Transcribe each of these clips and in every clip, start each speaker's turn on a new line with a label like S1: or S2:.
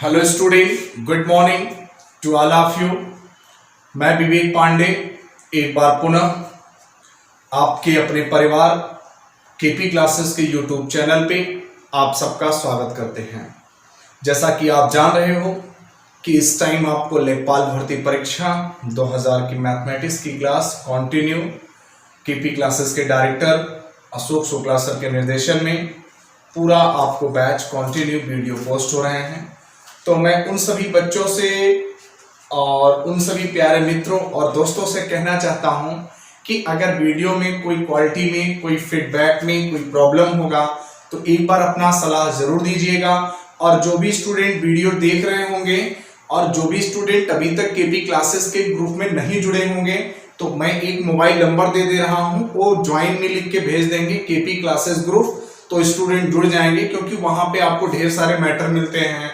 S1: Hello student, good morning to all of you. मैं विवेक पांडे एक बार पुनः आपके अपने परिवार केपी क्लासेस के यूट्यूब चैनल पे आप सबका स्वागत करते हैं। जैसा कि आप जान रहे हो कि इस टाइम आपको लेखपाल भर्ती परीक्षा 2000 की मैथमेटिक्स की क्लास कंटिन्यू केपी क्लासेस के डायरेक्टर अशोक शुक्ला सर के निर्देशन में पूरा आपको बैच कंटिन्यू वीडियो पोस्ट हो रहे हैं। तो मैं उन सभी बच्चों से और उन सभी प्यारे मित्रों और दोस्तों से कहना चाहता हूं कि अगर वीडियो में कोई क्वालिटी में, कोई फीडबैक में कोई प्रॉब्लम होगा तो एक बार अपना सलाह जरूर दीजिएगा। और जो भी स्टूडेंट वीडियो देख रहे होंगे और जो भी स्टूडेंट अभी तक केपी क्लासेस के ग्रुप में नहीं जुड़े होंगे तो मैं एक मोबाइल नंबर दे रहा हूं, वो ज्वाइन में लिख के भेज देंगे केपी क्लासेस ग्रुप, तो स्टूडेंट जुड़ जाएंगे। क्योंकि वहां पे आपको ढेर सारे मैटर मिलते हैं,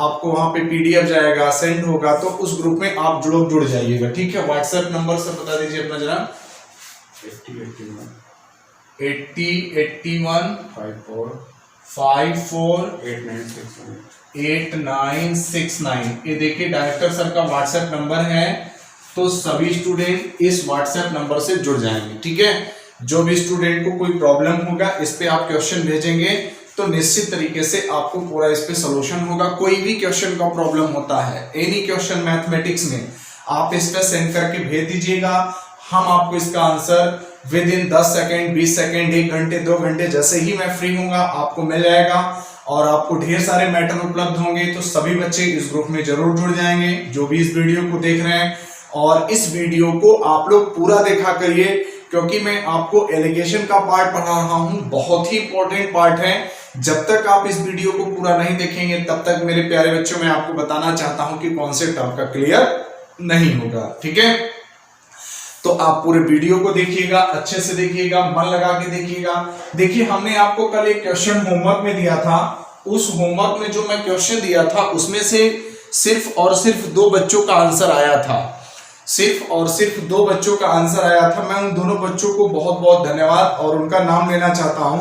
S1: आपको वहां पे पीडीएफ जाएगा, सेंड होगा, तो उस ग्रुप में आप जुड़ जाइएगा। ठीक है, व्हाट्सएप नंबर से बता दीजिए अपना जरा। 8081 54 8969। ये देखिए डायरेक्टर सर का व्हाट्सएप नंबर है, तो सभी स्टूडेंट इस व्हाट्सएप नंबर से जुड़ जाएंगे। ठीक है, जो भी स्टूडेंट को कोई प्रॉब्लम होगा इस पे आप क्वेश्चन भेजेंगे तो निश्चित तरीके से आपको पूरा इस पे सोल्यूशन होगा। कोई भी क्वेश्चन का प्रॉब्लम होता है, एनी क्वेश्चन मैथमेटिक्स में, आप इस पे सेंड करके भेज दीजिएगा। हम आपको इसका answer with in 10 second, 20 second, 1 घंटे, 2 घंटे, जैसे ही मैं फ्री हूंगा आपको मिल जाएगा। और आपको ढेर सारे मैटर उपलब्ध होंगे, तो सभी बच्चे इस ग्रुप में जरूर जुड़ जाएंगे जो भी इस वीडियो को देख रहे हैं। और इस वीडियो को आप लोग पूरा देखा करिए, क्योंकि मैं आपको एलिगेशन का पार्ट पढ़ा रहा हूं, बहुत ही इंपॉर्टेंट पार्ट है। जब तक आप इस वीडियो को पूरा नहीं देखेंगे तब तक मेरे प्यारे बच्चों, मैं आपको बताना चाहता हूं कि कॉन्सेप्ट आपका क्लियर नहीं होगा। ठीक है, तो आप पूरे वीडियो को देखिएगा, अच्छे से देखिएगा, मन लगा के देखिएगा। देखिए, हमने आपको कल एक क्वेश्चन होमवर्क में दिया था। उस होमवर्क में जो मैं क्वेश्चन दिया था उसमें से सिर्फ और सिर्फ 2 बच्चों का आंसर आया था। सिर्फ और सिर्फ 2 बच्चों का आंसर आया था। मैं उन दोनों बच्चों को बहुत बहुत धन्यवाद और उनका नाम लेना चाहता हूं।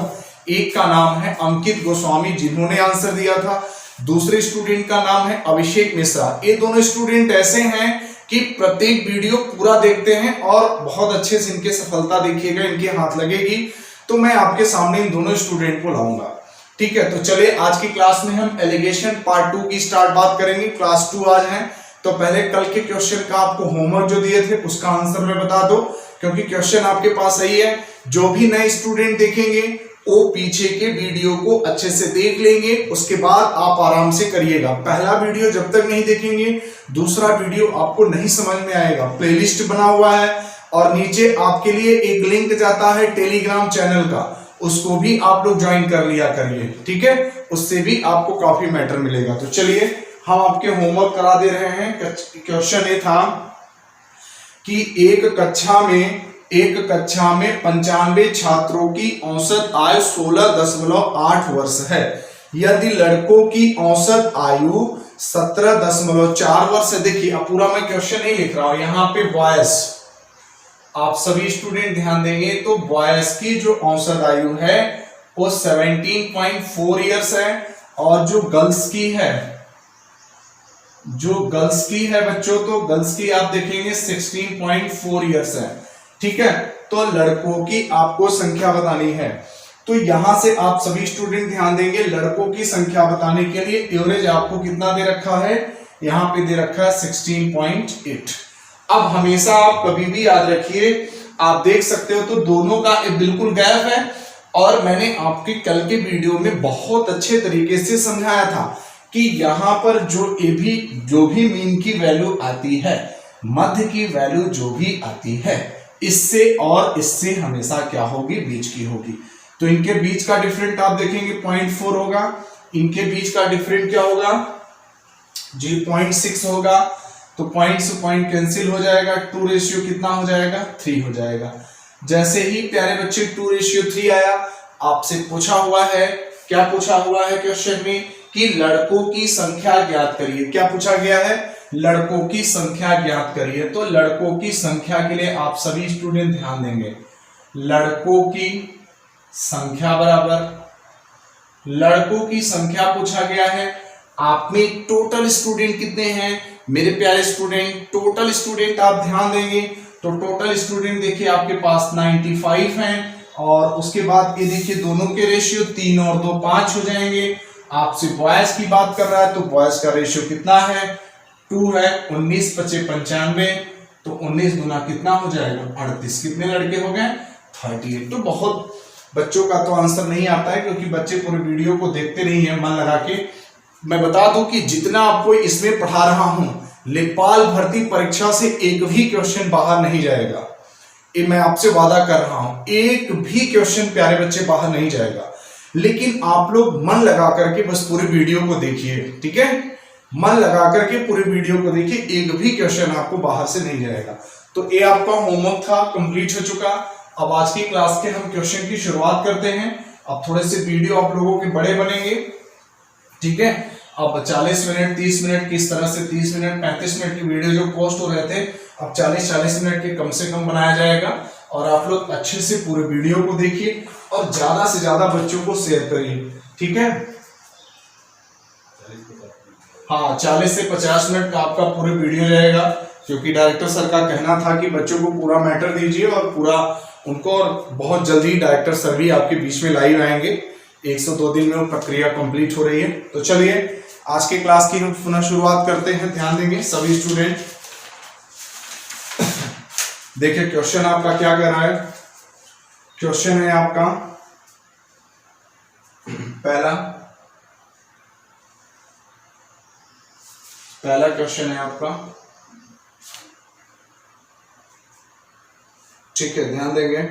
S1: एक का नाम है अंकित गोस्वामी, जिन्होंने आंसर दिया था। दूसरे स्टूडेंट का नाम है अभिषेक मिश्रा। ये दोनों स्टूडेंट ऐसे हैं कि प्रत्येक वीडियो पूरा देखते हैं और बहुत अच्छे से इनके सफलता देखिएगा, इनके हाथ लगेगी। तो मैं आपके सामने इन दोनों स्टूडेंट को लाऊंगा। ठीक है, तो चलिए आज की क्लास में हम एलिगेशन पार्ट 2 की स्टार्ट बात करेंगे। क्लास 2 आज है, तो पहले कल के क्वेश्चन का आपको होमवर्क जो दिए थे उसका आंसर मैं बता दो, क्योंकि क्वेश्चन आपके पास सही है। जो भी नए स्टूडेंट देखेंगे वो पीछे के वीडियो को अच्छे से देख लेंगे, उसके बाद आप आराम से करिएगा। पहला वीडियो जब तक नहीं देखेंगे दूसरा वीडियो आपको नहीं समझ में आएगा। प्लेलिस्ट बना हुआ है और नीचे आपके लिए एक लिंक जाता है टेलीग्राम चैनल का, उसको भी आप लोग ज्वाइन कर लिया करिए। ठीक है, उससे भी आपको काफी मैटर मिलेगा। तो चलिए हम आपके होमवर्क करा दे रहे हैं। क्वेश्चन ये था कि एक कक्षा में 95 छात्रों की औसत आयु 16.8 वर्ष है। यदि लड़कों की औसत आयु 17.4 वर्ष है। देखिए, अब पूरा मैं क्वेश्चन नहीं लिख रहा हूं, यहाँ पे बॉयज, आप सभी स्टूडेंट ध्यान देंगे तो बॉयज की जो औसत आयु है वो 17.4 ईयर्स है, और जो गर्ल्स की है बच्चों, तो गर्ल्स की आप देखेंगे 16.4 ईयर्स है। ठीक है, तो लड़कों की आपको संख्या बतानी है। तो यहां से आप सभी स्टूडेंट ध्यान देंगे, लड़कों की संख्या बताने के लिए एवरेज आपको कितना दे रखा है, यहां पे दे रखा है 16.8। अब हमेशा आप कभी भी याद रखिए, आप देख सकते हो तो दोनों का बिल्कुल गैप है। और मैंने आपके कल के वीडियो में बहुत अच्छे तरीके से समझाया था कि यहां पर जो भी मीन की वैल्यू आती है, मध्य की वैल्यू जो भी आती है, इससे और इससे हमेशा क्या होगी, बीच की होगी। तो इनके बीच का डिफरेंट आप देखेंगे 0.4 होगा, इनके बीच का डिफरेंट क्या होगा जी 0.6 होगा। तो पॉइंट से पॉइंट कैंसिल हो जाएगा, 2 रेशियो कितना हो जाएगा, 3 हो जाएगा। जैसे ही प्यारे बच्चे 2 रेशियो 3 आया, आपसे पूछा हुआ है, क्या पूछा हुआ है क्वेश्चन में कि लड़कों की संख्या ज्ञात करिए। क्या पूछा गया है, लड़कों की संख्या ज्ञात करिए। तो लड़कों की संख्या के लिए आप सभी स्टूडेंट ध्यान देंगे, लड़कों की संख्या बराबर, लड़कों की संख्या पूछा गया है आप में टोटल स्टूडेंट कितने हैं मेरे प्यारे स्टूडेंट? टोटल स्टूडेंट आप ध्यान देंगे तो टोटल स्टूडेंट देखिए आपके पास 95 हैं, और उसके बाद ये देखिए दोनों के रेशियो 3 और 2 5 हो जाएंगे। आपसे बॉयज की बात कर रहा है तो बॉयज का रेशियो कितना है? 2 है। 19 पचे 95, तो 19 गुना कितना हो जाएगा? 38। कितने लड़के हो गए? 38। तो बहुत बच्चों का तो आंसर नहीं आता है क्योंकि बच्चे पूरे वीडियो को देखते नहीं है मन लगा के। मैं बता दूं कि जितना आपको इसमें पढ़ा रहा हूं, लेखपाल भर्ती परीक्षा से एक भी क्वेश्चन बाहर नहीं जाएगा। ये मैं आपसे वादा कर रहा हूं, एक भी क्वेश्चन प्यारे बच्चे बाहर नहीं जाएगा। लेकिन आप लोग मन लगा करके बस पूरे वीडियो को देखिए, ठीक है? मन लगा करके पूरे वीडियो को देखिए, एक भी क्वेश्चन आपको बाहर से नहीं जाएगा। तो ये आपका होमवर्क था, कंप्लीट हो चुका। अब आज की क्लास के हम क्वेश्चन की शुरुआत करते हैं। अब थोड़े से वीडियो आप लोगों के बड़े बनेंगे, ठीक है? अब 40 मिनट 30 मिनट किस तरह से 30 मिनट 35 मिनट की वीडियो जो पोस्ट हो रहे थे, अब 40-40 मिनट के कम से कम बनाया जाएगा। और आप लोग अच्छे से पूरे वीडियो को देखिए और ज्यादा से ज्यादा बच्चों को शेयर करिए, ठीक है? हाँ, 40 से 50 मिनट का आपका पूरे वीडियो रहेगा, क्योंकि डायरेक्टर सर का कहना था कि बच्चों को पूरा मैटर दीजिए और पूरा उनको, और बहुत जल्दी डायरेक्टर सर भी आपके बीच में लाइव आएंगे। 102 दिन में वो प्रक्रिया कंप्लीट हो रही है। तो चलिए आज के क्लास की हम पुनः शुरुआत करते हैं। ध्यान देंगे सभी स्टूडेंट। देखिए क्वेश्चन आपका क्या कह रहा है। क्वेश्चन है आपका पहला क्वेश्चन है आपका, ठीक है? ध्यान देंगे।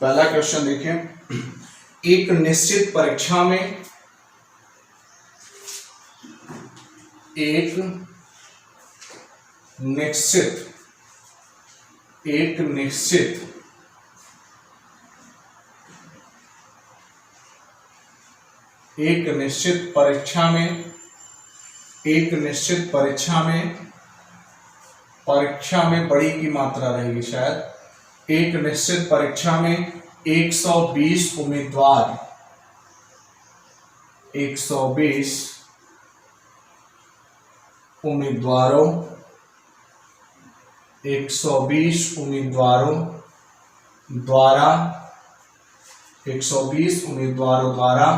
S1: पहला क्वेश्चन देखिए, एक निश्चित परीक्षा में एक निश्चित परीक्षा में बड़ी की मात्रा रहेगी शायद। एक निश्चित परीक्षा में 120 उम्मीदवारों द्वारा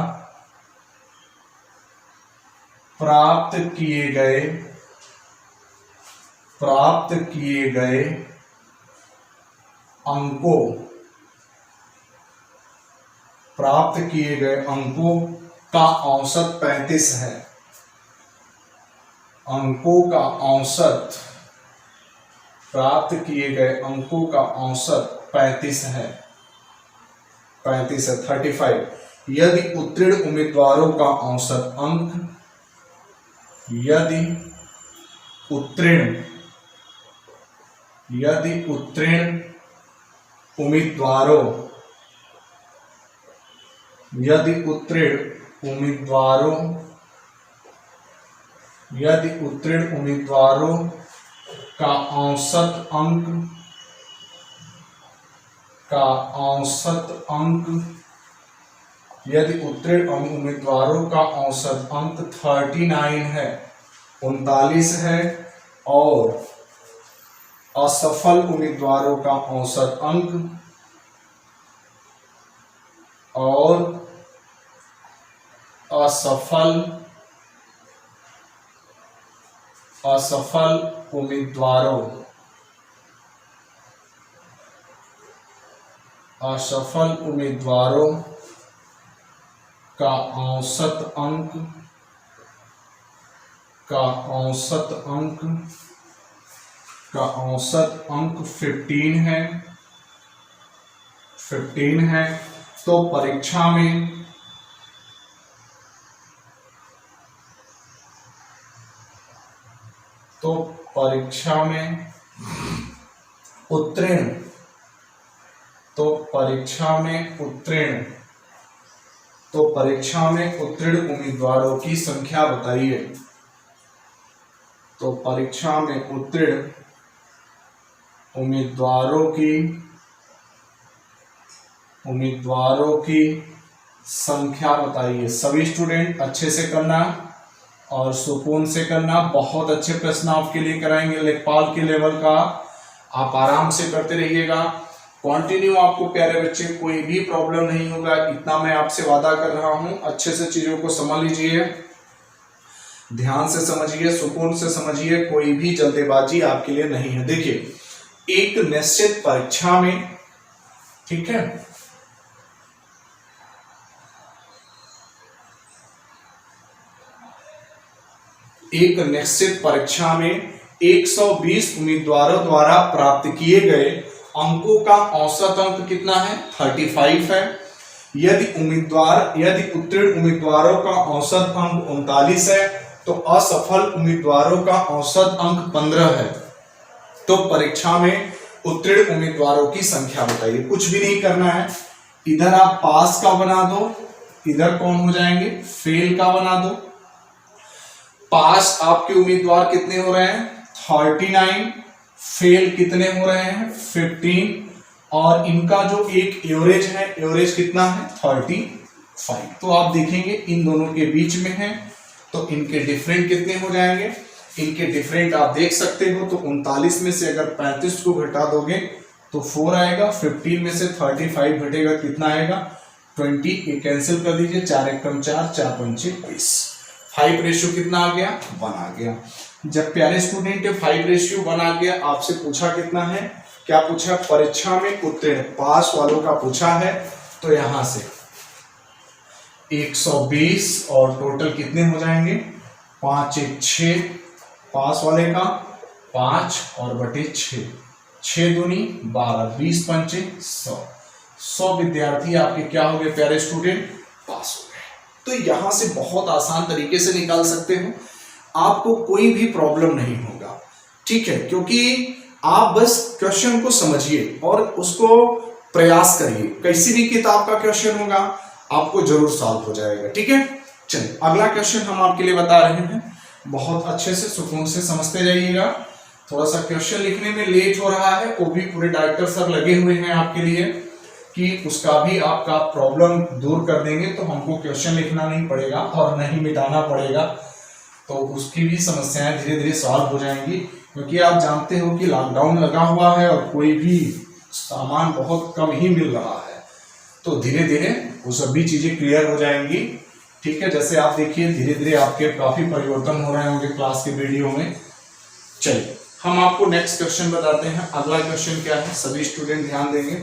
S1: प्राप्त किए गए अंकों का औसत 35 है। प्राप्त किए गए अंकों का औसत 35 है। 35 यदि उत्तीर्ण उम्मीदवारों का औसत अंक यदि उत्तीर्ण उम्मीदवारों का औसत अंक 39 है, 39 है, और असफल उम्मीदवारों का औसत असफल उम्मीदवारों का औसत अंक 15 है। तो परीक्षा में उत्तीर्ण उम्मीदवारों की संख्या बताइए। तो परीक्षा में उत्तीर्ण उम्मीदवारों की उम्मीदवारों की संख्या बताइए। सभी स्टूडेंट अच्छे से करना और सुकून से करना। बहुत अच्छे प्रश्न आपके लिए कराएंगे लेखपाल के लेवल का, आप आराम से करते रहिएगा। कंटिन्यू आपको प्यारे बच्चे कोई भी प्रॉब्लम नहीं होगा, इतना मैं आपसे वादा कर रहा हूं। अच्छे से चीजों को समझ लीजिए, ध्यान से समझिए, सुकून से समझिए, कोई भी जल्दबाजी आपके लिए नहीं है। देखिए एक निश्चित परीक्षा में, ठीक है, एक निश्चित परीक्षा में 120 उम्मीदवारों द्वारा प्राप्त किए गए अंकों का औसत अंक कितना है? 35 है। यदि उत्तीर्ण उम्मीदवारों का औसत अंक 39 है तो असफल उम्मीदवारों का औसत अंक 15 है। तो परीक्षा में उत्तीर्ण उम्मीदवारों की संख्या बताइए। कुछ भी नहीं करना है, इधर आप पास का बना दो, इधर कौन हो जाएंगे? फेल का बना दो। पास आपके उम्मीदवार कितने हो रहे हैं? 39। फेल कितने हो रहे हैं? 15। और इनका जो एक एवरेज है, एवरेज कितना है? 35। तो आप देखेंगे इन दोनों के बीच में है, तो इनके डिफरेंट कितने हो जाएंगे? इनके डिफरेंट आप देख सकते हो। तो 39 में से अगर 35 को घटा दोगे तो 4 आएगा। 15 में से 35 घटेगा, कितना आएगा? 20। ये कैंसिल कर दीजिए, 4 एकम 4, 4 पंचे 20। 5 रेशियो कितना आ गया? 1 आ गया। जब प्यारे स्टूडेंट 5 रेशियो 1 आ गया, आपसे पूछा कितना है? क्या पूछा? परीक्षा में उत्तीर्ण पास वालों का पूछा है। तो यहां से 120 और टोटल कितने हो जाएंगे? 5 1 6, पास वाले का 5 और बटे 6, 6 दूनी 12, 20 पंचे 100। 100 विद्यार्थी आपके क्या हो गए प्यारे स्टूडेंट? पास हो गए। तो यहां से बहुत आसान तरीके से निकाल सकते हो, आपको कोई भी प्रॉब्लम नहीं होगा, ठीक है, क्योंकि आप बस क्वेश्चन को समझिए और उसको प्रयास करिए। किसी भी किताब का क्वेश्चन होगा आपको जरूर सॉल्व हो जाएगा, ठीक है। चलिए अगला क्वेश्चन हम आपके लिए बता रहे हैं, बहुत अच्छे से सुकून से समझते जाइएगा। थोड़ा सा क्वेश्चन लिखने में लेट हो रहा है, वो भी पूरे डायरेक्टर सर लगे हुए हैं आपके लिए कि उसका भी आपका प्रॉब्लम दूर कर देंगे, तो हमको क्वेश्चन लिखना नहीं पड़ेगा और नहीं मिटाना पड़ेगा, तो उसकी भी समस्याएं धीरे धीरे सॉल्व हो जाएंगी। क्योंकि आप जानते हो कि लॉकडाउन लगा हुआ है और कोई भी सामान बहुत कम ही मिल रहा है, तो धीरे धीरे वो सभी चीजें क्लियर हो जाएंगी, ठीक है। जैसे आप देखिए धीरे धीरे आपके काफी परिवर्तन हो रहे होंगे क्लास के वीडियो में। चलिए हम आपको नेक्स्ट क्वेश्चन बताते हैं। अगला क्वेश्चन क्या है, सभी स्टूडेंट ध्यान देंगे।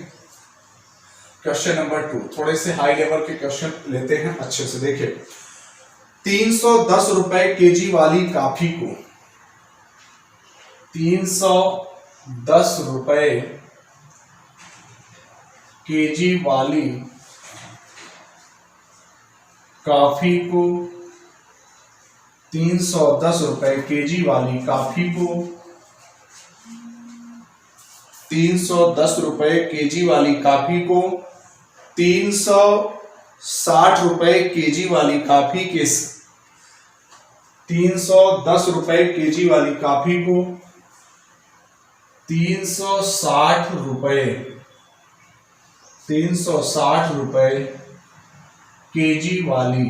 S1: क्वेश्चन नंबर 2, थोड़े से हाई लेवल के क्वेश्चन लेते हैं, अच्छे से देखिए। 310 रुपए केजी वाली कॉफी को 310 रुपए केजी वाली कॉफी को 310 रुपए केजी वाली कॉफी को 310 रुपए केजी वाली कॉफी को 360 रुपए केजी वाली कॉफी के 310 रुपए केजी वाली कॉफी को 360 रुपए केजी वाली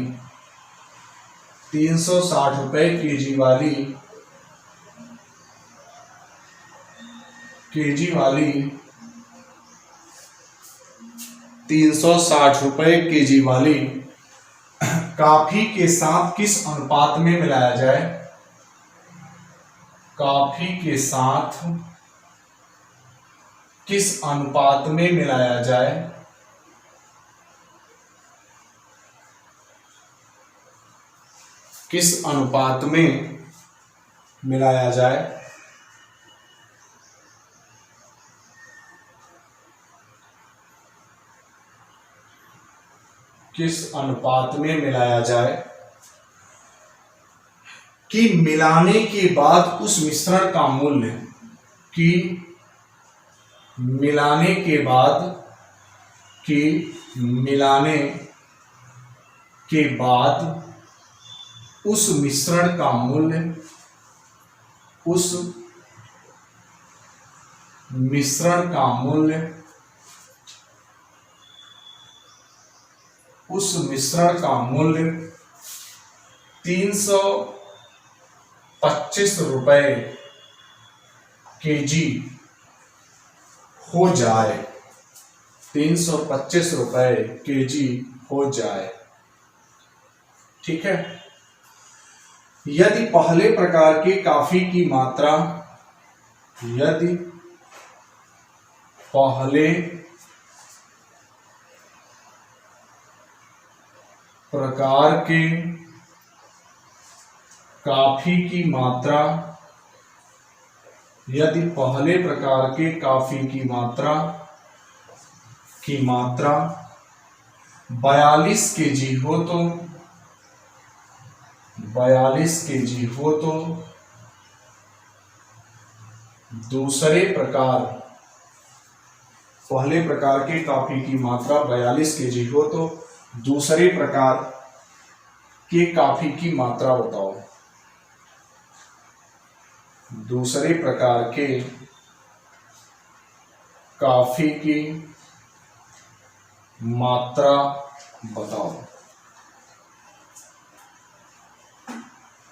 S1: 360 रुपए केजी वाली 360 रुपए केजी वाली कॉफी के साथ किस अनुपात में मिलाया जाए? कॉफी के साथ किस अनुपात में मिलाया जाए? किस अनुपात में मिलाया जाए? किस अनुपात में मिलाया जाए कि मिलाने के बाद उस मिश्रण का मूल्य, कि मिलाने के बाद उस मिश्रण का मूल्य, उस मिश्रण का मूल्य उस मिश्रण का मूल्य 325 रुपए केजी हो जाए, 325 रुपए केजी हो जाए। ठीक है। यदि पहले प्रकार के कॉफी की मात्रा, यदि पहले प्रकार के कॉफी की मात्रा, यदि पहले प्रकार के कॉफी की मात्रा 42 केजी हो तो 42 केजी हो तो दूसरे प्रकार, पहले प्रकार के कॉफी की मात्रा 42 केजी हो तो दूसरे प्रकार के कॉफी की मात्रा बताओ। दूसरे प्रकार के कॉफी की मात्रा बताओ।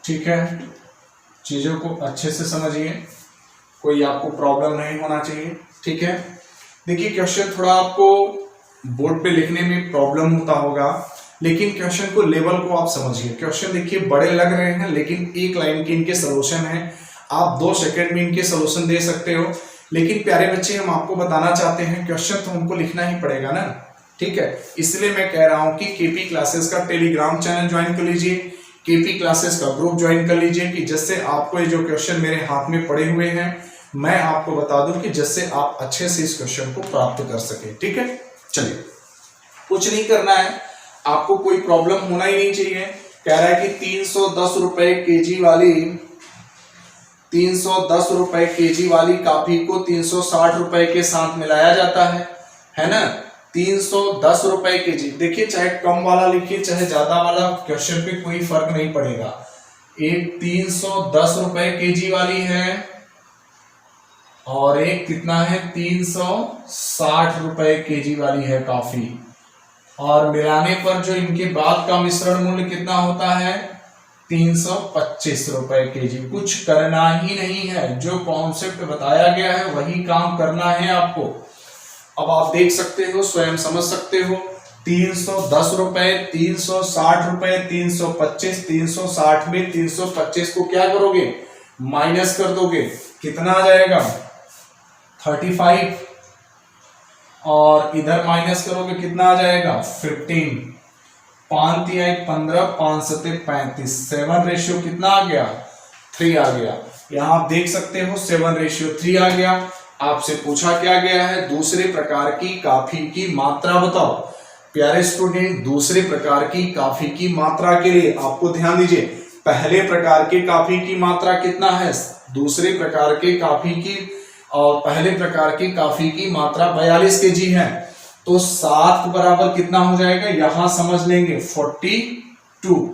S1: ठीक है, चीजों को अच्छे से समझिए, कोई आपको प्रॉब्लम नहीं होना चाहिए। ठीक है, देखिए क्वेश्चन थोड़ा आपको बोर्ड पे लिखने में प्रॉब्लम होता होगा, लेकिन क्वेश्चन को लेवल को आप समझिए। क्वेश्चन देखिए बड़े लग रहे हैं, लेकिन एक लाइन के इनके सोल्यूशन है, आप 2 सेकंड में इनके सोल्यूशन दे सकते हो। लेकिन प्यारे बच्चे, हम आपको बताना चाहते हैं क्वेश्चन तो हमको लिखना ही पड़ेगा ना। ठीक है, इसलिए मैं कह रहा हूं कि केपी क्लासेस का टेलीग्राम चैनल ज्वाइन कर लीजिए, केपी क्लासेस का ग्रुप ज्वाइन कर लीजिए, कि जिससे आपको ये जो क्वेश्चन मेरे हाथ में पड़े हुए हैं मैं आपको बता दूं कि जिससे आप अच्छे से इस क्वेश्चन को प्राप्त कर सके। ठीक है, चलिए, कुछ नहीं करना है, आपको कोई प्रॉब्लम होना ही नहीं चाहिए। कह रहा है कि 310 रुपए केजी वाली, 310 रुपए केजी वाली कॉफी को 360 रुपए के साथ मिलाया जाता है ना। 310 रुपए केजी, देखिए चाहे कम वाला लिखिए चाहे ज्यादा वाला, क्वेश्चन पे कोई फर्क नहीं पड़ेगा। एक 310 रुपए केजी वाली है और एक कितना है 360 रुपए केजी वाली है कॉफी, और मिलाने पर जो इनके बाद का मिश्रण मूल्य कितना होता है 325 रुपए केजी। कुछ करना ही नहीं है, जो कॉन्सेप्ट बताया गया है वही काम करना है आपको। अब आप देख सकते हो, स्वयं समझ सकते हो, 310 रुपए, 360 रुपए, 325, 360 में 325 को क्या करोगे, माइनस कर दोगे, कितना आ जाएगा 35, और इधर माइनस करोगे कितना आ जाएगा 15, 5 तिहाई 15, 5 सते 35, 7 कितना आ गया 3 आ गया। यहां आप देख सकते हो 7:3 आ गया। आपसे पूछा क्या गया है, दूसरे प्रकार की कॉफी की मात्रा बताओ। प्यारे स्टूडेंट, दूसरे प्रकार की कॉफी की मात्रा के लिए आपको ध्यान दीजिए, पहले प्रकार के कॉफी की मात्रा कितना है, दूसरे प्रकार के कॉफी की और पहले प्रकार की कॉफी की मात्रा 42 केजी है, तो 7 बराबर कितना हो जाएगा, यहां समझ लेंगे 42,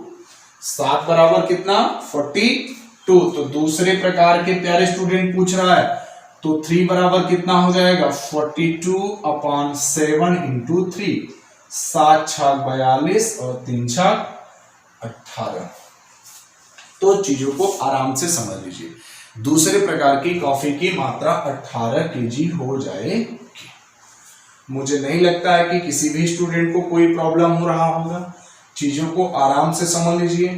S1: 7 बराबर कितना 42। तो दूसरे प्रकार के प्यारे स्टूडेंट पूछ रहा है, तो 3 बराबर कितना हो जाएगा 42/7 इंटू 3, 7 छाक 42 और 3 छाक 18। तो चीजों को आराम से समझ लीजिए, दूसरे प्रकार की कॉफी की मात्रा 18 केजी हो जाएगी। मुझे नहीं लगता है कि किसी भी स्टूडेंट को कोई प्रॉब्लम हो रहा होगा। चीजों को आराम से समझ लीजिए,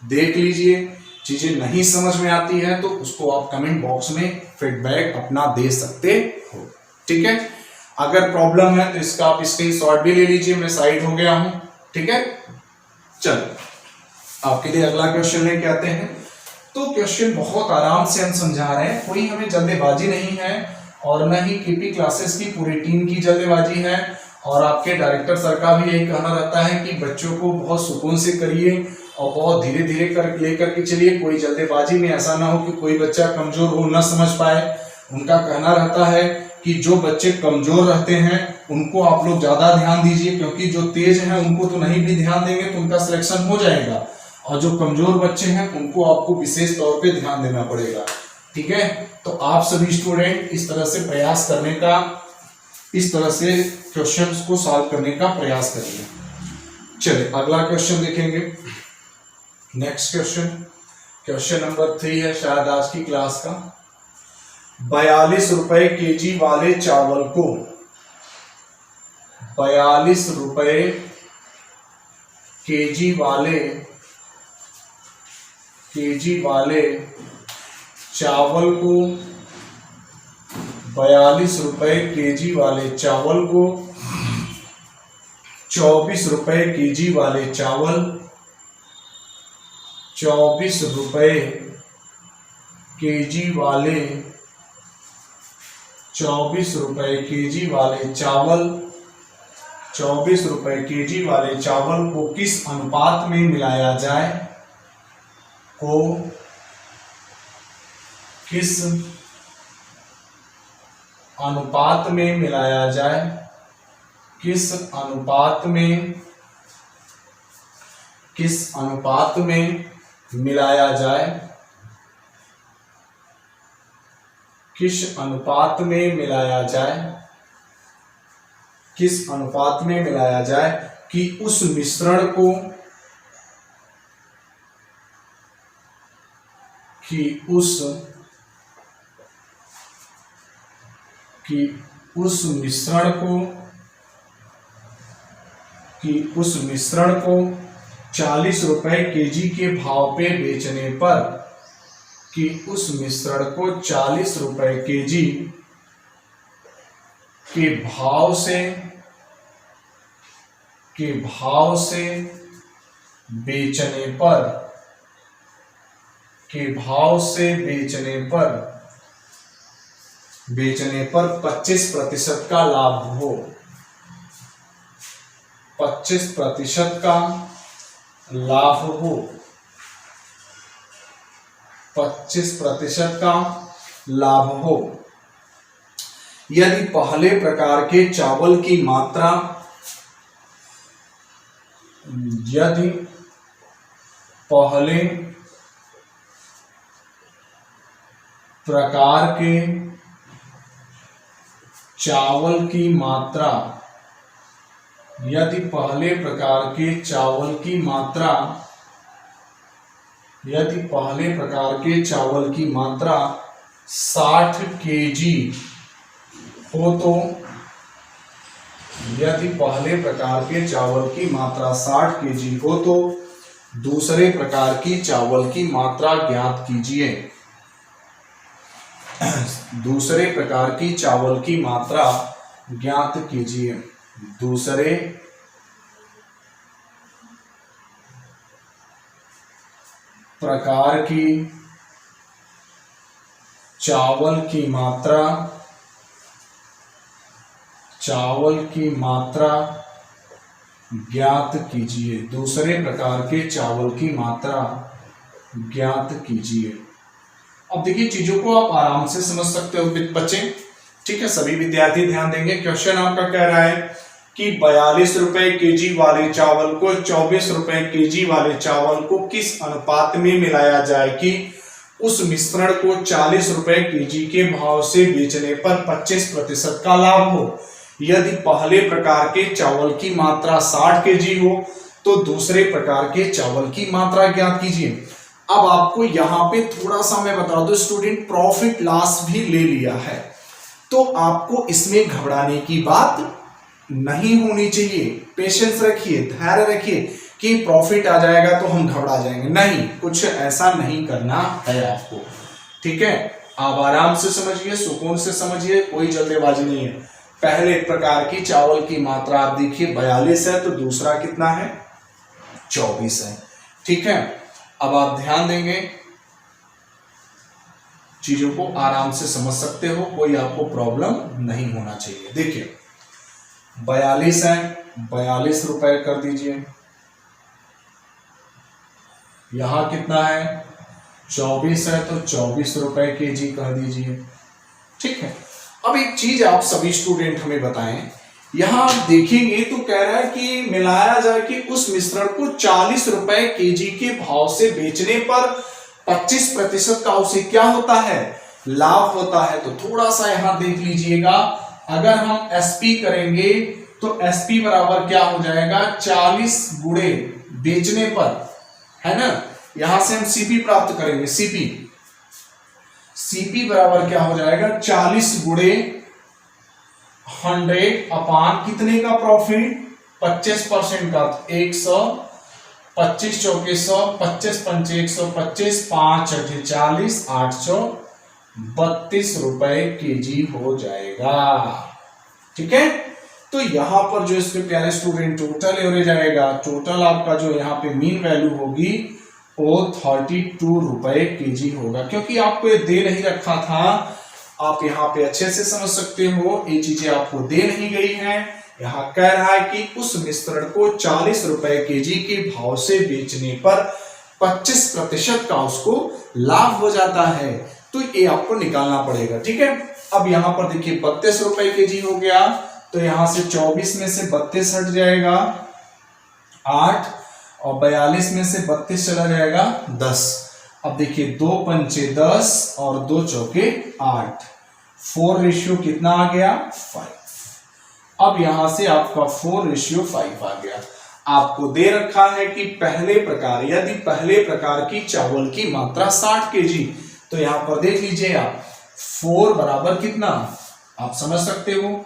S1: देख लीजिए, चीजें नहीं समझ में आती है तो उसको आप कमेंट बॉक्स में फीडबैक अपना दे सकते हो। ठीक है, अगर प्रॉब्लम है तो इसका आप स्क्रीनशॉट भी ले लीजिए, मैं साइड हो गया हूं। ठीक है, चलो आपके लिए अगला क्वेश्चन लेके आते हैं। तो क्वेश्चन बहुत आराम से हम समझा रहे हैं, कोई हमें जल्दबाजी नहीं है और न ही केपी क्लासेस की पूरी टीम की जल्दबाजी है, और आपके डायरेक्टर सर का भी यही कहना रहता है कि बच्चों को बहुत सुकून से करिए और बहुत धीरे धीरे कर लेकर के चलिए, कोई जल्दबाजी में ऐसा ना हो कि कोई बच्चा कमजोर हो न समझ पाए। उनका कहना रहता है कि जो बच्चे कमजोर रहते हैं उनको आप लोग ज्यादा ध्यान दीजिए, क्योंकि जो तेज हैं उनको तो नहीं भी ध्यान देंगे तो उनका सिलेक्शन हो जाएगा, और जो कमजोर बच्चे हैं उनको आपको विशेष तौर पे ध्यान देना पड़ेगा। ठीक है, तो आप सभी स्टूडेंट इस तरह से प्रयास करने का, इस तरह से क्वेश्चंस को सॉल्व करने का प्रयास करिए। चलिए अगला क्वेश्चन देखेंगे। नेक्स्ट क्वेश्चन, क्वेश्चन नंबर 3 है शायद आज की क्लास का। 42 रुपए केजी वाले चावल को 42 रुपए केजी वाले चावल को 42 रुपए केजी वाले चावल को 24 रुपए केजी वाले चावल 24 रुपए केजी वाले 24 रुपए केजी वाले चावल 24 रुपए केजी वाले चावल को किस अनुपात में मिलाया जाए, को किस अनुपात में मिलाया जाए, किस अनुपात में मिलाया जाए, किस अनुपात में मिलाया जाए, किस अनुपात में मिलाया जाए कि उस मिश्रण को उस मिश्रण को 40 रुपए केजी के भाव पे बेचने पर, कि उस मिश्रण को 40 रुपए केजी के भाव से बेचने पर 25% का लाभ हो, 25% का लाभ हो, 25% का लाभ हो यदि पहले प्रकार के चावल की मात्रा, यदि पहले प्रकार के चावल की मात्रा, यदि पहले प्रकार के चावल की मात्रा, यदि पहले प्रकार के चावल की मात्रा 60 केजी हो तो, यदि पहले प्रकार के चावल की मात्रा 60 केजी हो तो दूसरे प्रकार की चावल की मात्रा ज्ञात कीजिए। दूसरे प्रकार की चावल की मात्रा ज्ञात कीजिए। दूसरे प्रकार की चावल की मात्रा ज्ञात कीजिए। दूसरे प्रकार के चावल की मात्रा ज्ञात कीजिए। अब देखिए चीजों को आप आराम से समझ सकते हो बच्चे, ठीक है। सभी विद्यार्थी ध्यान देंगे। क्वेश्चन आपका कह रहा है कि 42 रुपए केजी वाले चावल को 24 रुपए केजी वाले चावल को किस अनुपात में मिलाया जाए कि उस मिश्रण को 40 रुपए केजी के भाव से बेचने पर 25% का लाभ हो। यदि पहले प्रकार के चावल की मात्रा 60 केजी हो तो दूसरे प्रकार के चावल की मात्रा ज्ञात कीजिए। अब आपको यहां पे थोड़ा सा मैं बता दूं स्टूडेंट, प्रॉफिट लॉस भी ले लिया है तो आपको इसमें घबराने की बात नहीं होनी चाहिए। पेशेंस रखिए, धैर्य रखिए कि प्रॉफिट आ जाएगा तो हम घबरा जाएंगे, नहीं, कुछ ऐसा नहीं करना है आपको, ठीक है। आप आराम से समझिए, सुकून से समझिए, कोई जल्दबाजी नहीं है। पहले प्रकार की चावल की मात्रा आप देखिए 42 है तो दूसरा कितना है 24 है, ठीक है। अब आप ध्यान देंगे, चीजों को आराम से समझ सकते हो, कोई आपको प्रॉब्लम नहीं होना चाहिए। देखिए 42 है, 42 रुपए कर दीजिए। यहां कितना है 24 है तो 24 रुपए केजी कर दीजिए, ठीक है। अब एक चीज आप सभी स्टूडेंट हमें बताएं, यहां आप देखेंगे तो कह रहा है कि मिलाया जाए कि उस मिश्रण को 40 रुपए केजी के भाव से बेचने पर 25% का उसे क्या होता है, लाभ होता है। तो थोड़ा सा यहां देख लीजिएगा, अगर हम एसपी करेंगे तो SP बराबर क्या हो जाएगा 40 गुणे बेचने पर, है ना। यहां से हम CP प्राप्त करेंगे। CP बराबर क्या हो जाएगा 40 गुणे 100 अपान कितने का प्रॉफिट 25% का 100, 25 चौके 100, 25 पंचे 125, 5 अठे 40, 832 रुपए केजी हो जाएगा। ठीक है, तो यहां पर जो इसके प्यारे स्टूडेंट टोटल एवरेज आएगा, टोटल आपका जो यहाँ पे मीन वैल्यू होगी वो 32 रुपए केजी होगा। क्योंकि आपको ये दे नहीं रखा था, आप यहाँ पे अच्छे से समझ सकते हो, ये चीजें आपको दे नहीं गई हैं। यहाँ कह रहा है कि उस मिश्रण को 40 रुपए केजी के भाव से बेचने पर 25% का उसको लाभ हो जाता है, तो ये आपको निकालना पड़ेगा। ठीक है, अब यहाँ पर देखिए 32 रुपए केजी हो गया, तो यहां से 24 में से 32 हट जाएगा 8, और 42 में से 32 चला जाएगा 10। अब देखिए 2 पंचे 10 और 2 चौके 8, 4 रेशियो कितना आ गया 5। अब यहां से आपका 4:5 आ गया। आपको दे रखा है कि पहले प्रकार, यदि पहले प्रकार की चावल की मात्रा 60 केजी, तो यहां पर देख लीजिए आप 4 बराबर कितना, आप समझ सकते हो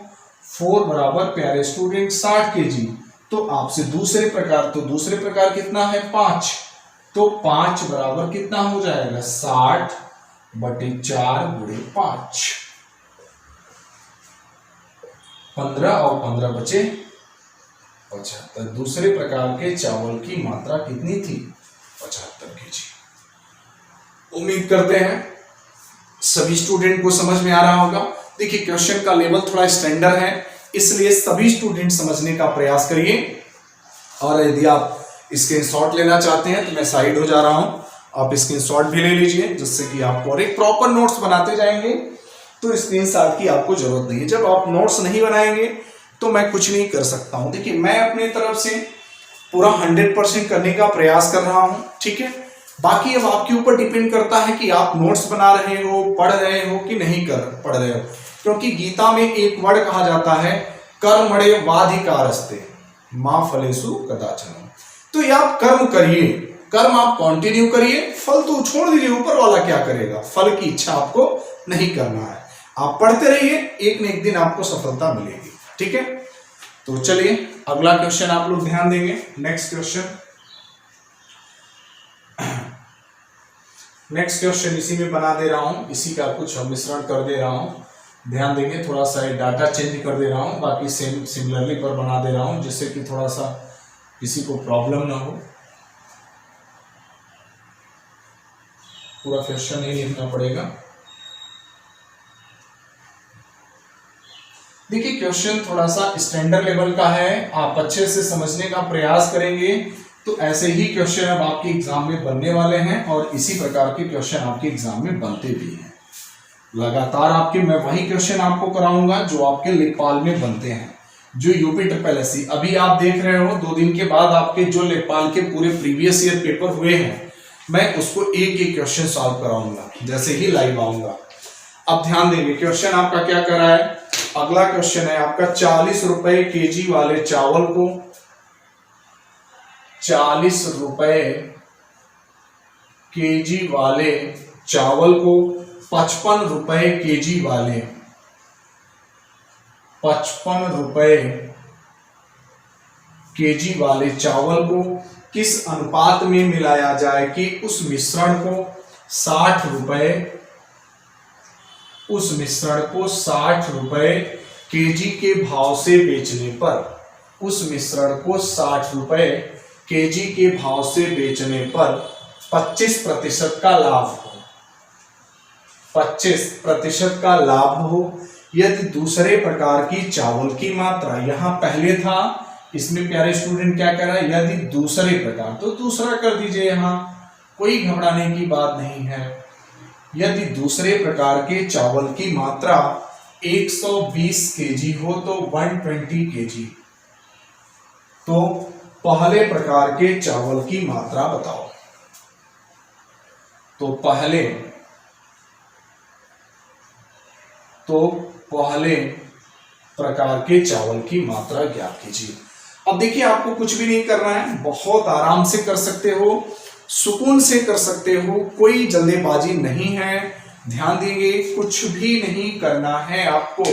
S1: 4 बराबर प्यारे स्टूडेंट 60 केजी। तो आपसे दूसरे प्रकार, तो दूसरे प्रकार कितना है 5, तो 5 बराबर कितना हो जाएगा 60/4 गुणे 5, 15 और 15 बचे 75। दूसरे प्रकार के चावल की मात्रा कितनी थी 75 केजी। उम्मीद करते हैं सभी स्टूडेंट को समझ में आ रहा होगा। देखिए क्वेश्चन का लेवल थोड़ा स्टैंडर्ड है, इसलिए सभी स्टूडेंट समझने का प्रयास करिए। और यदि आप स्क्रीनशॉट लेना चाहते हैं तो मैं साइड हो जा रहा हूं, आप स्क्रीनशॉट भी ले लीजिए, जिससे कि आपको और एक प्रॉपर नोट्स बनाते जाएंगे तो स्क्रीनशॉट की आपको जरूरत नहीं है। जब आप नोट्स नहीं बनाएंगे तो मैं कुछ नहीं कर सकता हूं। देखिए मैं अपनी तरफ से पूरा 100% करने का प्रयास कर रहा हूं, ठीक है। बाकी अब आपके ऊपर डिपेंड करता है कि आप नोट्स बना रहे हो, पढ़ रहे हो कि नहीं पढ़ रहे हो। क्योंकि गीता में एक वर्ड कहा जाता है कर्मणे वाधिकारस्ते मां फलेषु कदाचन। तो ये आप कर्म करिए, कर्म आप कंटिन्यू करिए, फल तो छोड़ दीजिए, ऊपर वाला क्या करेगा, फल की इच्छा आपको नहीं करना है। आप पढ़ते रहिए, एक न एक दिन आपको सफलता मिलेगी। ठीक है, तो चलिए अगला क्वेश्चन आप लोग ध्यान देंगे। नेक्स्ट क्वेश्चन इसी में बना दे रहा हूं, इसी का कुछ मिश्रण कर दे रहा हूं, ध्यान देंगे। थोड़ा सा डाटा चेंज कर दे रहा हूं, बाकी सेम सिमिलरली पर बना दे रहा हूं, जिससे कि थोड़ा सा किसी को प्रॉब्लम ना हो। पूरा क्वेश्चन नहीं लिखना पड़ेगा। देखिए क्वेश्चन थोड़ा सा स्टैंडर्ड लेवल का है, आप अच्छे से समझने का प्रयास करेंगे तो ऐसे ही क्वेश्चन अब आपके एग्जाम में बनने वाले हैं, और इसी प्रकार के क्वेश्चन आपके एग्जाम में बनते भी हैं। लगातार आपके मैं वही क्वेश्चन आपको कराऊंगा जो आपके लेखपाल में बनते हैं, जो यूपी SSSC। अभी आप देख रहे हो 2 दिन के बाद आपके जो लेखपाल के पूरे प्रीवियस ईयर पेपर हुए हैं, मैं उसको एक एक क्वेश्चन सॉल्व कराऊंगा जैसे ही लाइव आऊंगा। अब ध्यान देंगे क्वेश्चन आपका क्या कर रहा है। अगला क्वेश्चन है आपका 40 रुपए केजी वाले चावल को, 40 रुपए केजी वाले चावल को 55 रुपए केजी वाले, 55 रुपए केजी वाले चावल को किस अनुपात में मिलाया जाए कि उस मिश्रण को 60 रुपए, उस मिश्रण को 60 रुपए केजी के भाव से बेचने पर, उस मिश्रण को 60 रुपए केजी के भाव से बेचने पर 25% का लाभ हो, 25% का लाभ हो। यदि दूसरे प्रकार की चावल की मात्रा, यहां पहले था, इसमें प्यारे स्टूडेंट क्या कर रहा है, यदि दूसरे प्रकार, तो दूसरा कर दीजिए, यहां कोई घबराने की बात नहीं है। यदि दूसरे प्रकार के चावल की मात्रा 120 केजी हो तो 120 केजी, तो पहले प्रकार के चावल की मात्रा बताओ। तो पहले प्रकार के चावल की मात्रा ज्ञात कीजिए। अब देखिए आपको कुछ भी नहीं करना है, बहुत आराम से कर सकते हो, सुकून से कर सकते हो, कोई जल्दबाजी नहीं है। ध्यान देंगे, कुछ भी नहीं करना है आपको,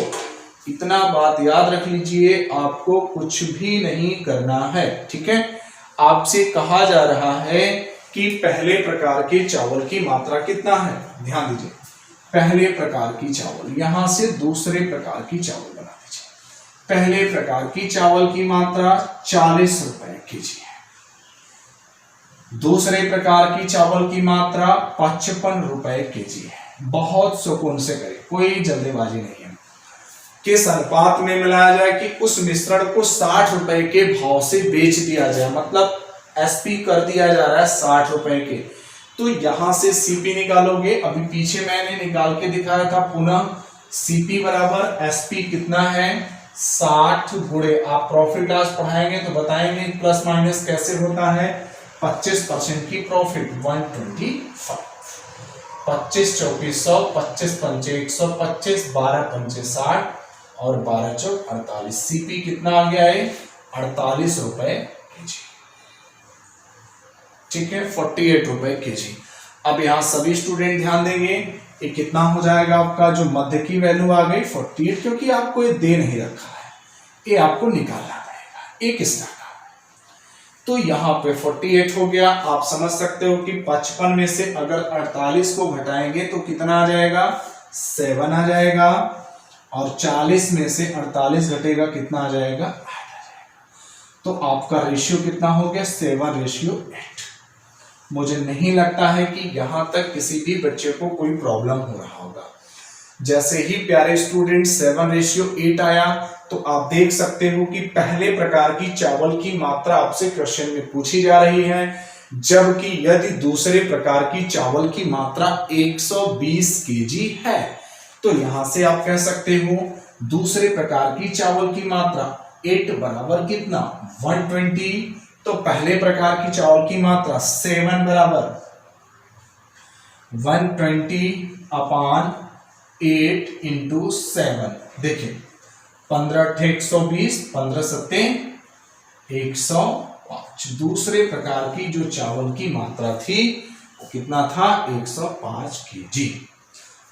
S1: इतना बात याद रख लीजिए, आपको कुछ भी नहीं करना है। ठीक है, आपसे कहा जा रहा है कि पहले प्रकार के चावल की मात्रा कितना है। ध्यान दीजिए, पहले प्रकार की चावल, यहां से दूसरे प्रकार की चावल बना दीजिए। पहले प्रकार की चावल की मात्रा 40 रुपए केजी है। दूसरे प्रकार की चावल की मात्रा 55 रुपए केजी है। बहुत सुकून से करें, कोई जल्दबाजी नहीं है। किस अनुपात में मिलाया जाए कि उस मिश्रण को 60 रुपए के भाव से बेच दिया जाए, मतलब एसपी कर दिया जा रहा है 60 रुपए के। तो यहां से सीपी निकालोगे, अभी पीछे मैंने निकाल के दिखाया था पुनः, सीपी बराबर एसपी कितना है 60 गुणे, आप प्रॉफिट लॉस पढ़ाएंगे तो बताएंगे प्लस माइनस कैसे होता है, 25% की प्रॉफिट 125, 25 चौकी 100, 25 पंचे 125, 12 पंचे 60 और 12 चौक 48। सीपी कितना आ गया है 48 रुपए केजी। ठीक है, 48 रुपए केजी। अब यहां सभी स्टूडेंट ध्यान देंगे, ये कितना हो जाएगा आपका, जो मध्य की वैल्यू आ गई 48, क्योंकि आपको ये दे नहीं रखा है, ये आपको निकालना पड़ेगा एक इसका। तो यहाँ पे 48 हो गया। आप समझ सकते हो कि 55 में से अगर 48 को घटाएंगे तो कितना आ जाएगा 7 आ जाएगा, और 40 में से 48 घटेगा कितना आ जाएगा 8 आ जाएगा। तो आपका रेशियो कितना हो गया 7:8। मुझे नहीं लगता है कि यहां तक किसी भी बच्चे को कोई प्रॉब्लम हो रहा होगा। जैसे ही प्यारे स्टूडेंट 7:8 आया तो आप देख सकते हो कि पहले प्रकार की चावल की मात्रा आपसे क्वेश्चन में पूछी जा रही है, जबकि यदि दूसरे प्रकार की चावल की मात्रा 120 केजी है तो यहां से आप कह सकते हो दूसरे प्रकार की चावल की मात्रा 8 बराबर कितना 120। तो पहले प्रकार की चावल की मात्रा 7 बराबर 120/8 इंटू 7। देखिए 15 120, 15 सत्ते 105। दूसरे प्रकार की जो चावल की मात्रा थी वो कितना था 105 केजी।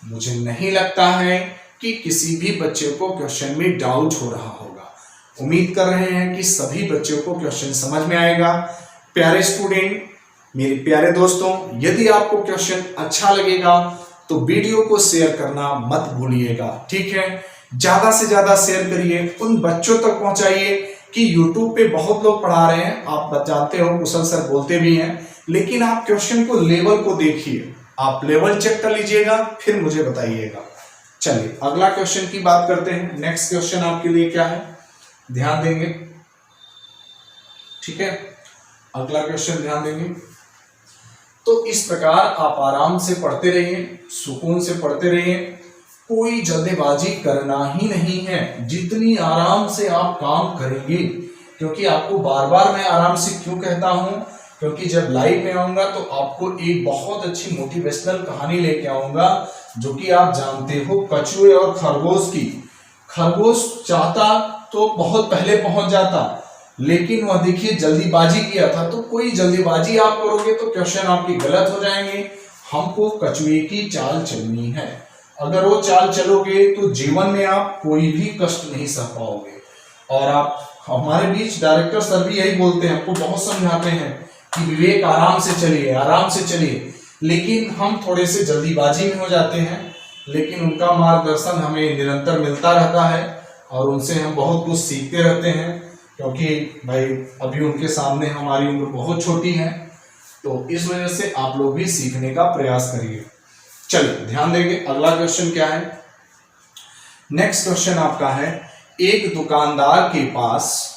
S1: मुझे नहीं लगता है कि किसी भी बच्चे को क्वेश्चन में डाउट हो रहा होगा। उम्मीद कर रहे हैं कि सभी बच्चों को क्वेश्चन समझ में आएगा। प्यारे स्टूडेंट, मेरे प्यारे दोस्तों, यदि आपको क्वेश्चन अच्छा लगेगा तो वीडियो को शेयर करना मत भूलिएगा। ठीक है, ज्यादा से ज्यादा शेयर करिए, उन बच्चों तक पहुंचाइए कि YouTube पे बहुत लोग पढ़ा रहे हैं, आप जानते हो कुशल सर बोलते भी हैं, लेकिन आप क्वेश्चन को लेवल को देखिए, आप लेवल चेक कर लीजिएगा फिर मुझे बताइएगा। चलिए अगला क्वेश्चन की बात करते हैं। नेक्स्ट क्वेश्चन आपके लिए क्या है, ध्यान देंगे। ठीक है, अगला क्वेश्चन ध्यान देंगे। तो इस प्रकार आप आराम से पढ़ते रहिए, सुकून से पढ़ते रहिए, कोई जल्दबाजी करना ही नहीं है। जितनी आराम से आप काम करेंगे, क्योंकि आपको बार बार मैं आराम से क्यों कहता हूं, क्योंकि जब लाइव में आऊंगा तो आपको एक बहुत अच्छी मोटिवेशनल कहानी लेके आऊंगा, जो कि आप जानते हो कछुए और खरगोश की। खरगोश चाहता तो बहुत पहले पहुंच जाता, लेकिन वह देखिए जल्दीबाजी किया था। तो कोई जल्दीबाजी आप करोगे तो क्वेश्चन आपके गलत हो जाएंगे। हमको कछुए की चाल चलनी है, अगर वो चाल चलोगे तो जीवन में आप कोई भी कष्ट नहीं सह पाओगे। और आप, हमारे बीच डायरेक्टर सर भी यही बोलते हैं, हमको बहुत समझाते हैं कि विवेक आराम से चलिए, आराम से चलिए, लेकिन हम थोड़े से जल्दीबाजी में हो जाते हैं। लेकिन उनका मार्गदर्शन हमें निरंतर मिलता रहता है और उनसे हम बहुत कुछ सीखते रहते हैं, क्योंकि भाई अभी उनके सामने हमारी उम्र बहुत छोटी है, तो इस वजह से आप लोग भी सीखने का प्रयास करिए। चलिए ध्यान देंगे, अगला क्वेश्चन क्या है। नेक्स्ट क्वेश्चन आपका है, एक दुकानदार के पास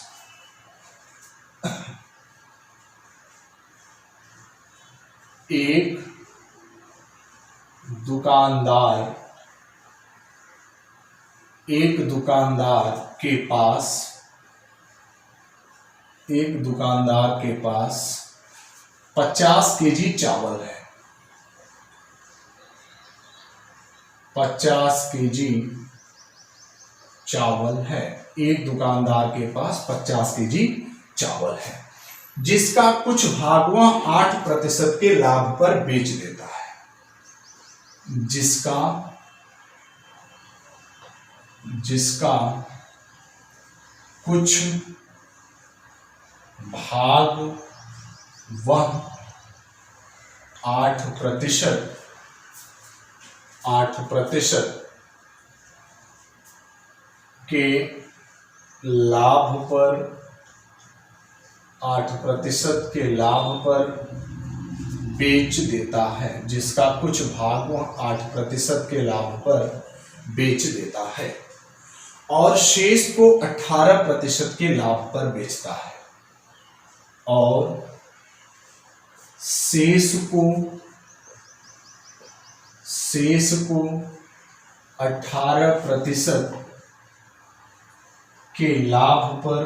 S1: एक दुकानदार के पास 50 केजी चावल है। 50 केजी चावल है। एक दुकानदार के पास 50 केजी चावल है, जिसका कुछ भाग वह 8% के लाभ पर बेच देता है। जिसका कुछ भाग वह 8% के लाभ पर 8% के लाभ पर बेच देता है। जिसका कुछ भाग वह 8% के लाभ पर बेच देता है और शेष को 18% के लाभ पर बेचता है, और शेष को 18% के लाभ पर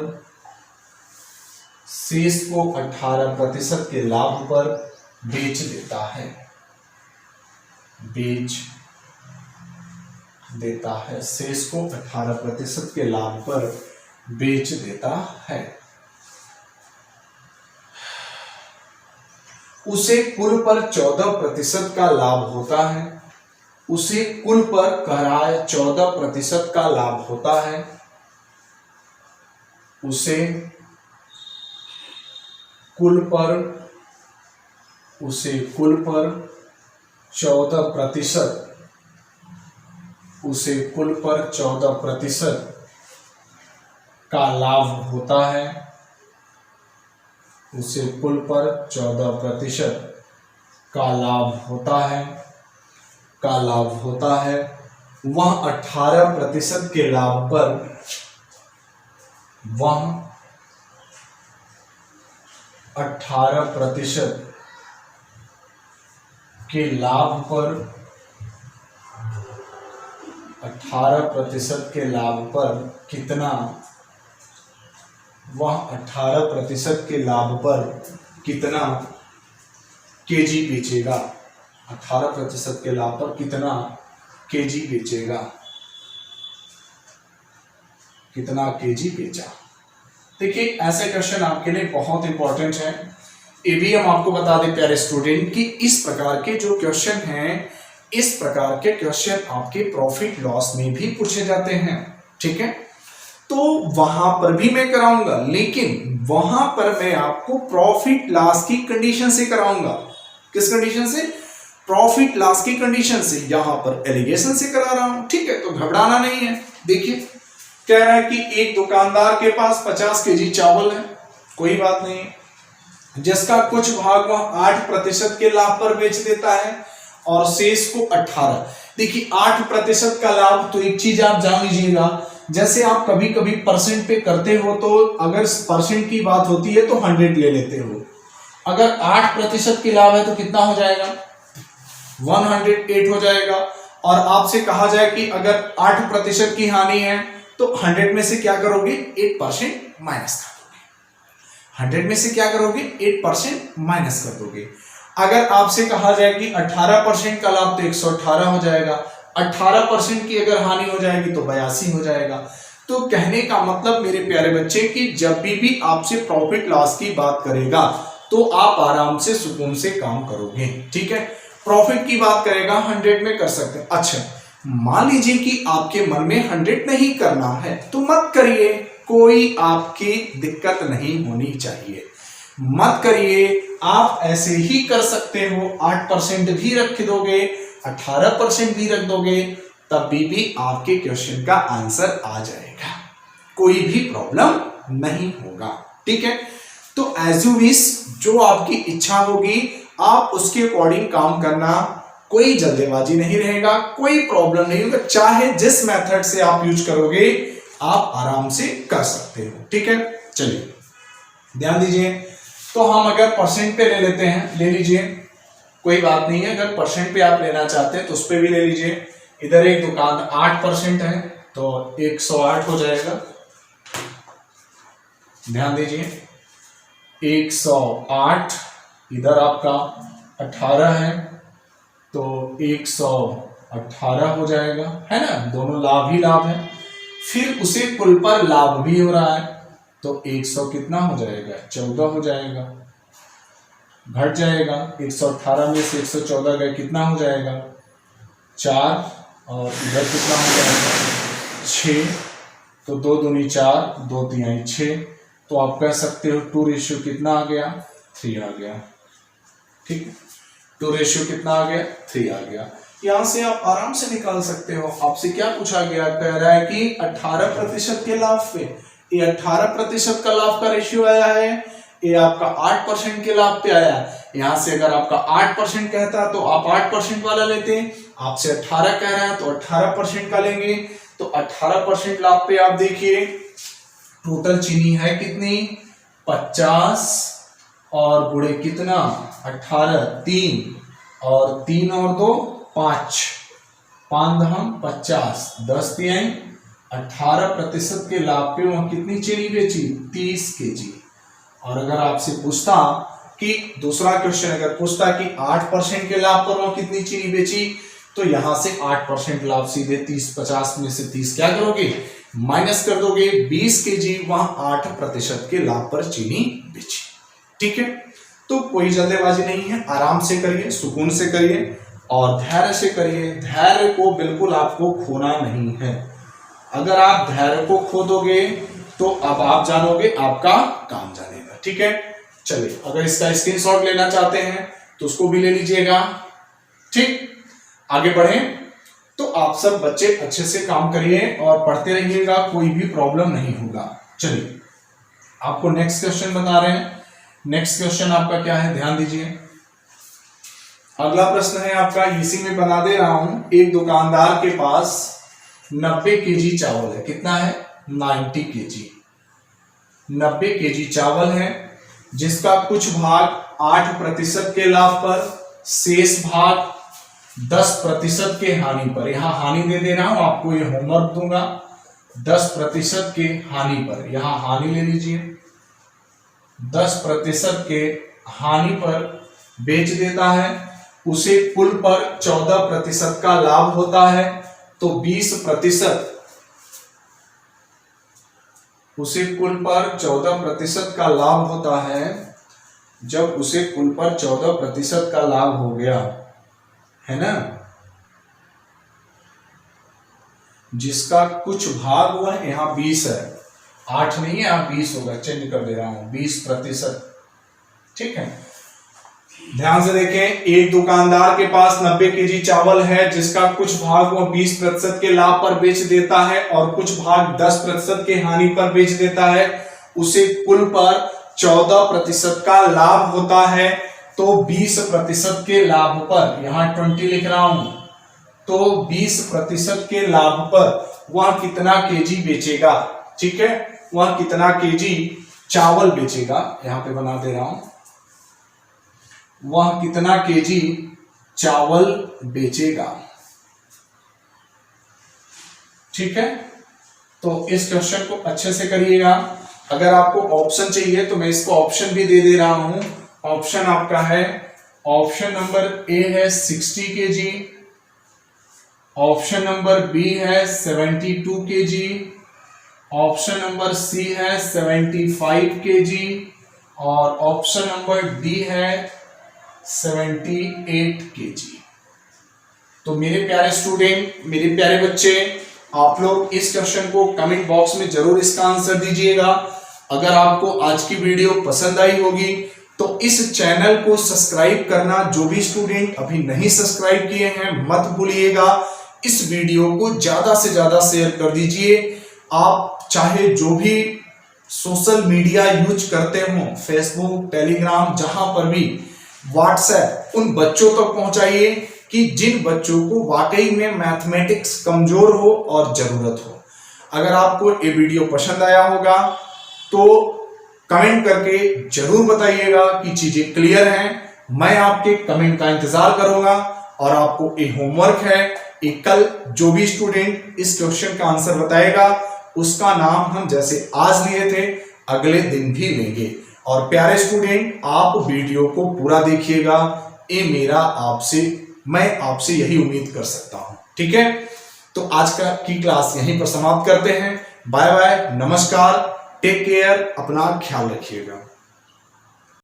S1: बेच देता है। शेष को 18% के लाभ पर बेच देता है। उसे कुल पर 14% का लाभ होता है। उसे कुल पर कराए 14% का लाभ होता है। उसे कुल पर 14% का लाभ होता है। उसे कुल पर 14% का लाभ होता है। वह 18% के लाभ पर कितना केजी बेचेगा। 18% के लाभ पर कितना केजी बेचेगा, कितना केजी बेचा। देखिए, ऐसे क्वेश्चन आपके लिए बहुत इंपॉर्टेंट है। ये भी हम आपको बता दें प्यारे स्टूडेंट कि इस प्रकार के जो क्वेश्चन हैं, इस प्रकार के क्वेश्चन आपके प्रॉफिट लॉस में भी पूछे जाते हैं। ठीक है, तो वहां पर भी मैं कराऊंगा, लेकिन वहां पर मैं आपको प्रॉफिट लॉस की कंडीशन से कराऊंगा। किस कंडीशन से? प्रॉफिट लॉस की कंडीशन से। यहां पर एलिगेशन से करा रहा हूं। ठीक है, तो घबराना नहीं है। देखिए, कह रहा है कि एक दुकानदार के पास 50 केजी चावल है, कोई बात नहीं, जिसका कुछ भाग वह 8% के लाभ पर बेच देता है और शेष को 18। देखिए, 8% का लाभ, तो एक चीज आप जान लीजिएगा, जैसे आप कभी कभी परसेंट पे करते हो, तो अगर परसेंट की बात होती है तो 100 ले लेते हो। अगर 8% की लाभ है तो कितना हो जाएगा? 108 हो जाएगा। और आपसे कहा जाए कि अगर 8% की हानि है तो 100 में से क्या करोगे? 8% माइनस कर दोगे। 100 में से क्या करोगे? 8% माइनस कर दोगे। अगर आपसे कहा जाए कि 18% का लाभ, तो 118 हो जाएगा। 18% की अगर हानि हो जाएगी तो 82 हो जाएगा। तो कहने का मतलब मेरे प्यारे बच्चे कि जब भी आपसे प्रॉफिट लॉस की बात करेगा तो आप आराम से सुकून से काम करोगे। ठीक है, प्रॉफिट की बात करेगा 100 में कर सकते हैं। अच्छा, मान लीजिए कि आपके मन में 100 नहीं करना है तो मत करिए, कोई आपकी दिक्कत नहीं होनी चाहिए, मत करिए। आप ऐसे ही कर सकते हो, 8% भी रख दोगे, 18% भी रख दोगे, तब भी आपके क्वेश्चन का आंसर आ जाएगा, कोई भी प्रॉब्लम नहीं होगा। ठीक है, तो एज यू विश, जो आपकी इच्छा होगी आप उसके अकॉर्डिंग काम करना, कोई जल्दबाजी नहीं रहेगा, कोई प्रॉब्लम नहीं होगा। चाहे जिस मेथड से आप यूज करोगे आप आराम से कर सकते हो। ठीक है, चलिए ध्यान दीजिए। तो हम अगर परसेंट पे ले लेते हैं, ले लीजिए, कोई बात नहीं है। अगर परसेंट पे आप लेना चाहते हैं तो उस पे भी ले लीजिए। इधर एक दुकान 8% है तो 108 हो जाएगा। ध्यान दीजिए, 108, इधर आपका 18 है तो 118 हो जाएगा, है ना, दोनों लाभ ही लाभ है। फिर उसे कुल पर लाभ भी हो रहा है, तो 100 कितना हो जाएगा, 14 हो जाएगा, घट जाएगा। 118 में से 114 गए, कितना हो जाएगा, 4, और इधर कितना हो जाएगा, 6, तो 2 दूनी 4, 2 तिहाई 6, तो आप कह सकते हो 2 कितना आ गया, 3 आ गया। ठीक, 2 कितना आ गया, 3 आ गया। यहां से आप आराम से निकाल सकते हो। आपसे क्या पूछा गया, कह रहा है कि 18% के लाभ पे, ये 18% का लाभ का रेशियो आया है, ये आपका 8% के लाभ पे आया। यहां से अगर आपका 8% कहता तो आप 8% वाला लेते, आपसे 18 कह रहा है तो 18% का लेंगे। तो 18% लाभ पे आप देखिए टोटल चीनी है कितनी, 50, और गुणे कितना, 18, 3, और 3 और 2 5, 5 दहम 50, 10 तिहाई 18% के लाभ पे वह कितनी चीनी बेची, 30 केजी। और अगर आपसे पूछता कि दूसरा क्वेश्चन अगर पूछता कि 8% के लाभ पर वह कितनी चीनी बेची, तो यहां से 8% लाभ सीधे 30, 50 में से 30 क्या करोगे, माइनस कर दोगे, 20 केजी वहां 8% के लाभ पर चीनी बेची। ठीक है, तो कोई जल्दबाजी नहीं है, आराम से करिए, सुकून से करिए और धैर्य से करिए। धैर्य को बिल्कुल आपको खोना नहीं है। अगर आप धैर्य को खो दोगे तो अब आप जानोगे आपका काम जानेगा। ठीक है, चलिए अगर इसका स्क्रीनशॉट लेना चाहते हैं तो उसको भी ले लीजिएगा। ठीक, आगे बढ़ें। तो आप सब बच्चे अच्छे से काम करिए और पढ़ते रहिएगा, कोई भी प्रॉब्लम नहीं होगा। चलिए आपको नेक्स्ट क्वेश्चन बता रहे हैं। नेक्स्ट क्वेश्चन आपका क्या है, ध्यान दीजिए। अगला प्रश्न है आपका, इसी में बना दे रहा हूं। एक दुकानदार के पास 90 केजी चावल है, कितना है, 90 केजी, 90 केजी चावल है, जिसका कुछ भाग 8% के लाभ पर, शेष भाग 10% के हानि पर। यहां हानि दे रहा हूं आपको, ये होमवर्क दूंगा। 10% के हानि पर, यहां हानि ले लीजिए, 10% के हानि पर बेच देता है, उसे कुल पर 14% का लाभ होता है, तो 20%, उसे कुल पर 14% का लाभ होता है। जब उसे कुल पर 14% का लाभ हो गया है ना, जिसका कुछ भाग हुआ है, यहां 20 है, 8 नहीं है, यहां 20 होगा, चेंज कर दे रहा हूं, 20%। ठीक है, ध्यान से देखें। एक दुकानदार के पास 90 केजी चावल है, जिसका कुछ भाग वो 20% के लाभ पर बेच देता है और कुछ भाग 10% के हानि पर बेच देता है, उसे कुल पर 14% का लाभ होता है। तो 20% के लाभ पर, यहां 20 लिख रहा हूं, तो 20% के लाभ पर वह कितना केजी बेचेगा। ठीक है, वह कितना केजी चावल बेचेगा, यहां पे बना दे रहा हूं, वह कितना केजी चावल बेचेगा। ठीक है, तो इस क्वेश्चन को अच्छे से करिएगा। अगर आपको ऑप्शन चाहिए तो मैं इसको ऑप्शन भी दे रहा हूं। ऑप्शन आपका है, ऑप्शन नंबर ए है 60 केजी, ऑप्शन नंबर बी है 72 केजी, ऑप्शन नंबर सी है 75 केजी, और ऑप्शन नंबर डी है 78 केजी। तो मेरे प्यारे स्टूडेंट, मेरे प्यारे बच्चे, आप लोग इस क्वेश्चन को कमेंट बॉक्स में जरूर इसका आंसर दीजिएगा। अगर आपको आज की वीडियो पसंद आई होगी तो इस चैनल को सब्सक्राइब करना, जो भी स्टूडेंट अभी नहीं सब्सक्राइब किए हैं मत भूलिएगा। इस वीडियो को ज्यादा से ज्यादा शेयर कर दीजिए। आप चाहे जो भी सोशल मीडिया यूज करते हो, फेसबुक, टेलीग्राम, जहां पर भी, व्हाट्सएप, उन बच्चों तक पहुंचाइए कि जिन बच्चों को वाकई में मैथमेटिक्स कमजोर हो और जरूरत हो। अगर आपको ये वीडियो पसंद आया होगा तो कमेंट करके जरूर बताइएगा कि चीजें क्लियर हैं। मैं आपके कमेंट का इंतजार करूंगा। और आपको ये होमवर्क है, एक कल जो भी स्टूडेंट इस क्वेश्चन का आंसर बताएगा उसका नाम हम जैसे आज लिए थे अगले दिन भी लेंगे। और प्यारे स्टूडेंट, आप वीडियो को पूरा देखिएगा, ये मैं आपसे यही उम्मीद कर सकता हूं। ठीक है, तो आज की क्लास यहीं पर समाप्त करते हैं। बाय बाय, नमस्कार, टेक केयर, अपना ख्याल रखिएगा।